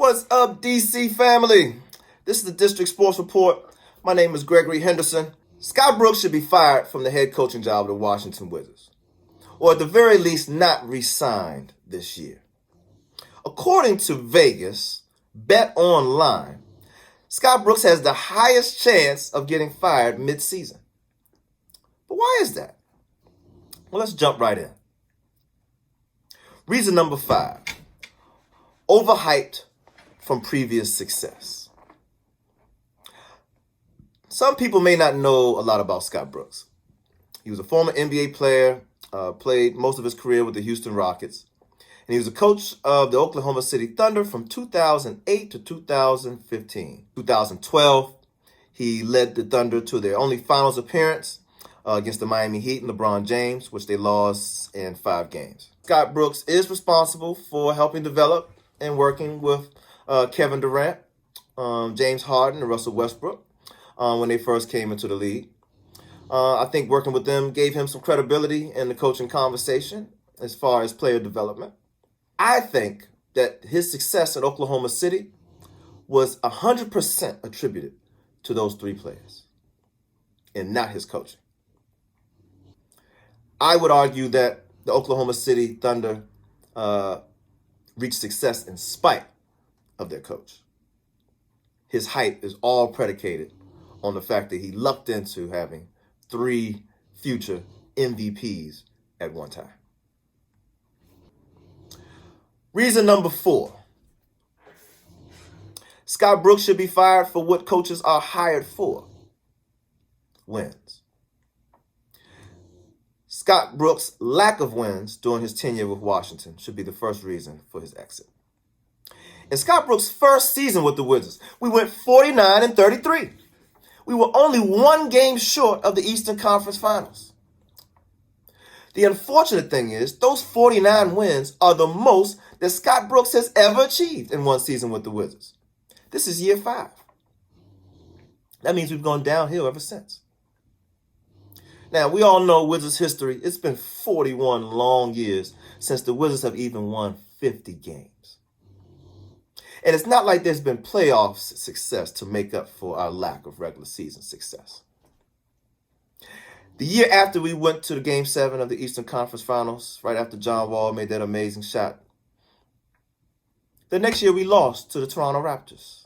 What's up, DC family? This is the District Sports Report. My name is Gregory Henderson. Scott Brooks should be fired from the head coaching job of the Washington Wizards, or at the very least not re-signed this year. According to Vegas, Bet Online, Scott Brooks has the highest chance of getting fired mid-season. But why is that? Well, let's jump right in. Reason number 5, overhyped from previous success. Some people may not know a lot about Scott Brooks. He was a former NBA player, played most of his career with the Houston Rockets, and he was a coach of the Oklahoma City Thunder from 2008 to 2015. 2012, he led the Thunder to their only finals appearance against the Miami Heat and LeBron James, which they lost in 5 games. Scott Brooks is responsible for helping develop and working with Kevin Durant, James Harden, and Russell Westbrook when they first came into the league. I think working with them gave him some credibility in the coaching conversation as far as player development. I think that his success at Oklahoma City was 100% attributed to those 3 players and not his coaching. I would argue that the Oklahoma City Thunder reached success in spite of their coach. His hype is all predicated on the fact that he lucked into having 3 future MVPs at one time. Reason number 4, Scott Brooks should be fired for what coaches are hired for: wins. Scott Brooks' lack of wins during his tenure with Washington should be the first reason for his exit. In Scott Brooks' first season with the Wizards, we went 49-33. We were only 1 game short of the Eastern Conference Finals. The unfortunate thing is, those 49 wins are the most that Scott Brooks has ever achieved in one season with the Wizards. This is year 5. That means we've gone downhill ever since. Now, we all know Wizards history. It's been 41 long years since the Wizards have even won 50 games. And it's not like there's been playoff success to make up for our lack of regular season success. The year after we went to the Game 7 of the Eastern Conference Finals, right after John Wall made that amazing shot, the next year we lost to the Toronto Raptors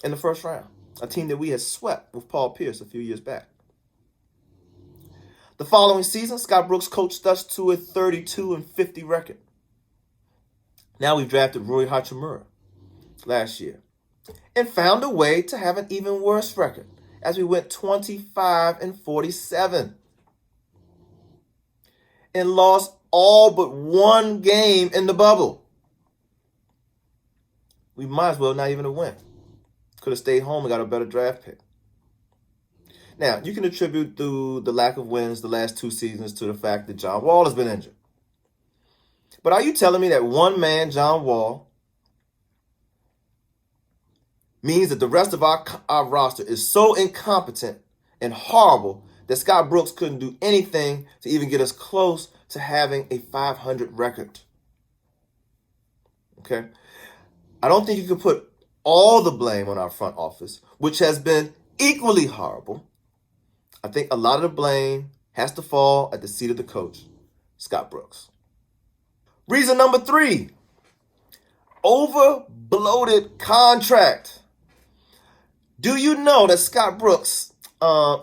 in the first round, a team that we had swept with Paul Pierce a few years back. The following season, Scott Brooks coached us to a 32-50 record. Now we've drafted Rui Hachimura last year and found a way to have an even worse record as we went 25-47 and lost all but 1 game in the bubble. We might as well not even have went. Could have stayed home and got a better draft pick. Now, you can attribute the lack of wins the last 2 seasons to the fact that John Wall has been injured. But are you telling me that one man, John Wall, means that the rest of our roster is so incompetent and horrible that Scott Brooks couldn't do anything to even get us close to having a 500 record? Okay? I don't think you can put all the blame on our front office, which has been equally horrible. I think a lot of the blame has to fall at the seat of the coach, Scott Brooks. Reason number 3, bloated contract. Do you know that Scott Brooks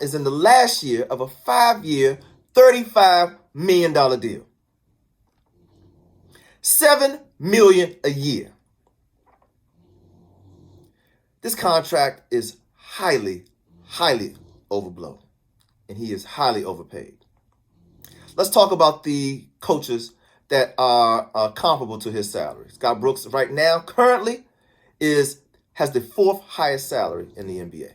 is in the last year of a 5-year, $35 million deal? $7 million a year. This contract is highly overblown, and he is highly overpaid. Let's talk about the coaches that are comparable to his salary. Scott Brooks right now currently has the 4th highest salary in the NBA.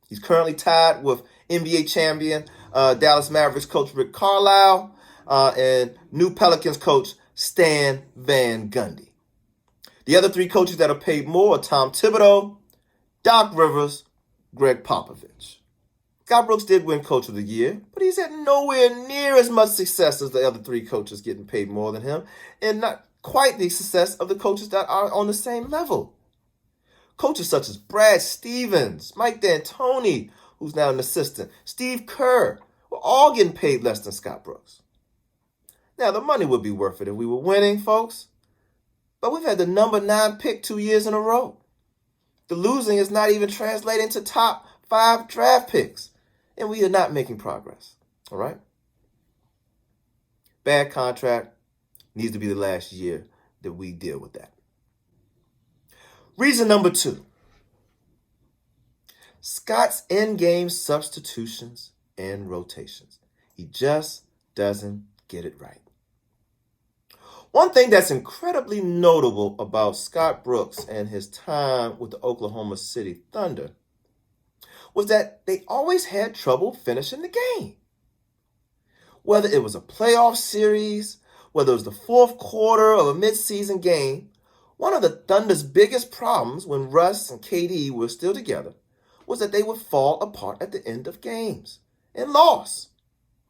He's currently tied with NBA champion Dallas Mavericks coach Rick Carlisle and New Pelicans coach Stan Van Gundy. The other 3 coaches that are paid more are Tom Thibodeau, Doc Rivers, Greg Popovich. Scott Brooks did win Coach of the Year, but he's had nowhere near as much success as the other 3 coaches getting paid more than him, and not quite the success of the coaches that are on the same level. Coaches such as Brad Stevens, Mike D'Antoni, who's now an assistant, Steve Kerr, were all getting paid less than Scott Brooks. Now, the money would be worth it if we were winning, folks. But we've had the number 9 pick 2 years in a row. The losing is not even translating to top 5 draft picks. And we are not making progress. All right? Bad contract needs to be the last year that we deal with that. Reason number 2. Scott's in-game substitutions and rotations. He just doesn't get it right. One thing that's incredibly notable about Scott Brooks and his time with the Oklahoma City Thunder was that they always had trouble finishing the game. Whether it was a playoff series, whether it was the fourth quarter of a midseason game, one of the Thunder's biggest problems when Russ and KD were still together was that they would fall apart at the end of games and lost.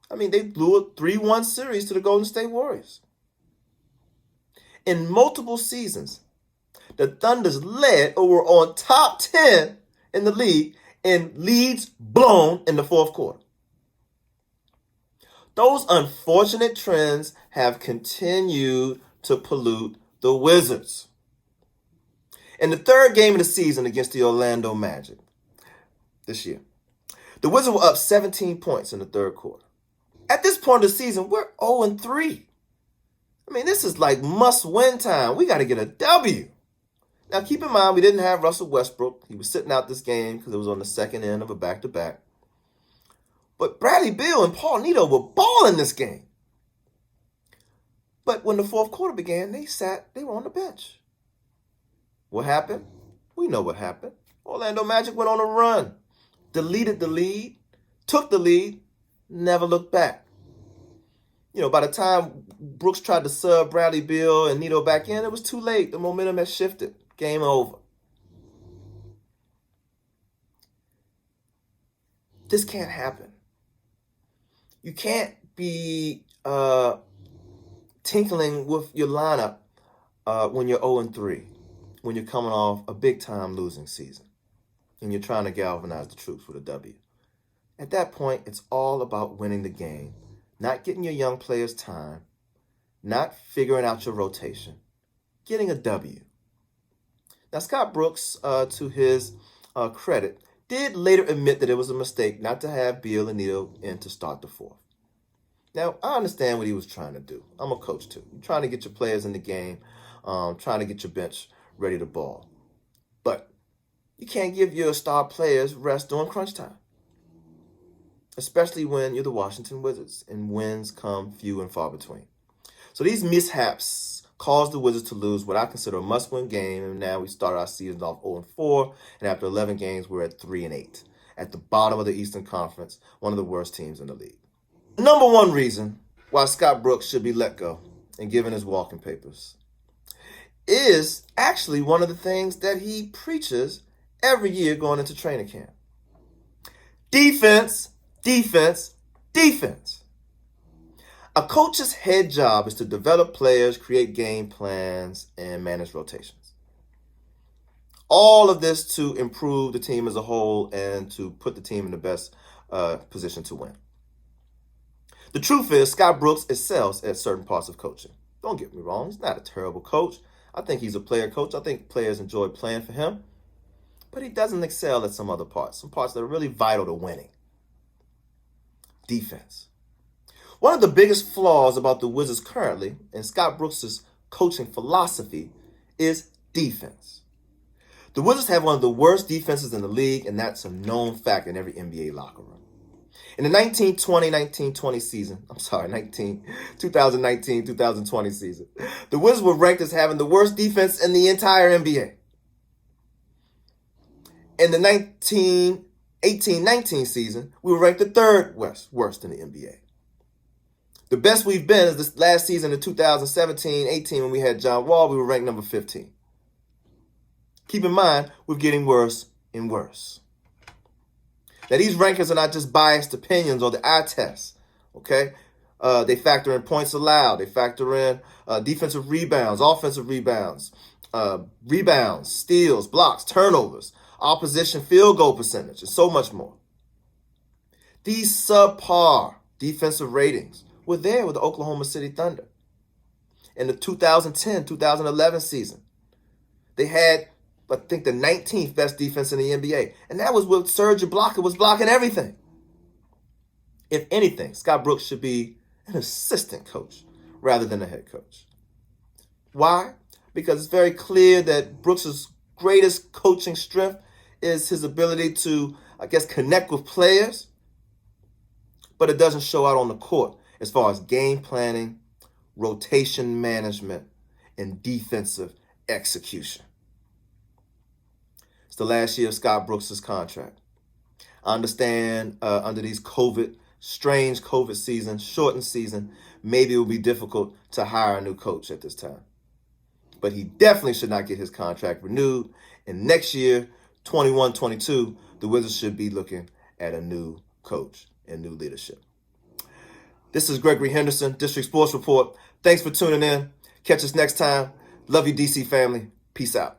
I mean, they blew a 3-1 series to the Golden State Warriors. In multiple seasons, the Thunder's led or were on top 10 in the league in leads blown in the fourth quarter. Those unfortunate trends have continued to pollute the Wizards. In the third game of the season against the Orlando Magic this year, the Wizards were up 17 points in the third quarter. At this point of the season, we're 0-3. I mean, this is like must-win time. We got to get a W. Now, keep in mind, we didn't have Russell Westbrook. He was sitting out this game because it was on the second end of a back-to-back. But Bradley Beal and Paul Neto were balling this game. But when the fourth quarter began, they were on the bench. What happened? We know what happened. Orlando Magic went on a run, deleted the lead, took the lead, never looked back. You know, by the time Brooks tried to sub Bradley Beal and Neto back in, it was too late. The momentum had shifted. Game over. This can't happen. You can't be tinkling with your lineup when you're 0-3, when you're coming off a big-time losing season, and you're trying to galvanize the troops with a W. At that point, it's all about winning the game. Not getting your young players time, not figuring out your rotation, getting a W. Now, Scott Brooks, to his credit, did later admit that it was a mistake not to have Beal and Neto in to start the fourth. Now, I understand what he was trying to do. I'm a coach, too. You're trying to get your players in the game, trying to get your bench ready to ball. But you can't give your star players rest during crunch time, especially when you're the Washington Wizards and wins come few and far between. So these mishaps caused the Wizards to lose what I consider a must-win game, and now we start our season off 0-4, and after 11 games, we're at 3-8, at the bottom of the Eastern Conference, one of the worst teams in the league. Number one reason why Scott Brooks should be let go and given his walking papers is actually one of the things that he preaches every year going into training camp. Defense, defense, defense. A coach's head job is to develop players, create game plans, and manage rotations. All of this to improve the team as a whole and to put the team in the best position to win. The truth is, Scott Brooks excels at certain parts of coaching. Don't get me wrong, he's not a terrible coach. I think he's a player coach. I think players enjoy playing for him. But he doesn't excel at some other parts, some parts that are really vital to winning. Defense. One of the biggest flaws about the Wizards currently, and Scott Brooks' coaching philosophy, is defense. The Wizards have one of the worst defenses in the league, and that's a known fact in every NBA locker room. In the 2019-20 season, 2019-2020 season, the Wizards were ranked as having the worst defense in the entire NBA. In the 2018-19 season, we were ranked the third worst in the NBA. The best we've been is this last season in 2017-18 when we had John Wall, we were ranked number 15. Keep in mind, we're getting worse and worse. Now, these rankings are not just biased opinions or the eye test, okay? They factor in points allowed. They factor in defensive rebounds, offensive rebounds, rebounds, steals, blocks, turnovers, opposition field goal percentage, and so much more. These subpar defensive ratings were there with the Oklahoma City Thunder. In the 2010-2011 season, they had, I think, the 19th best defense in the NBA. And that was with Serge Ibaka was blocking everything. If anything, Scott Brooks should be an assistant coach rather than a head coach. Why? Because it's very clear that Brooks' greatest coaching strength is his ability to, connect with players, but it doesn't show out on the court as far as game planning, rotation management, and defensive execution. It's the last year of Scott Brooks' contract. I understand under these strange COVID season, shortened season, maybe it will be difficult to hire a new coach at this time. But he definitely should not get his contract renewed. And next year, 21-22, the Wizards should be looking at a new coach and new leadership. This is Gregory Henderson, District Sports Report. Thanks for tuning in. Catch us next time. Love you, DC family. Peace out.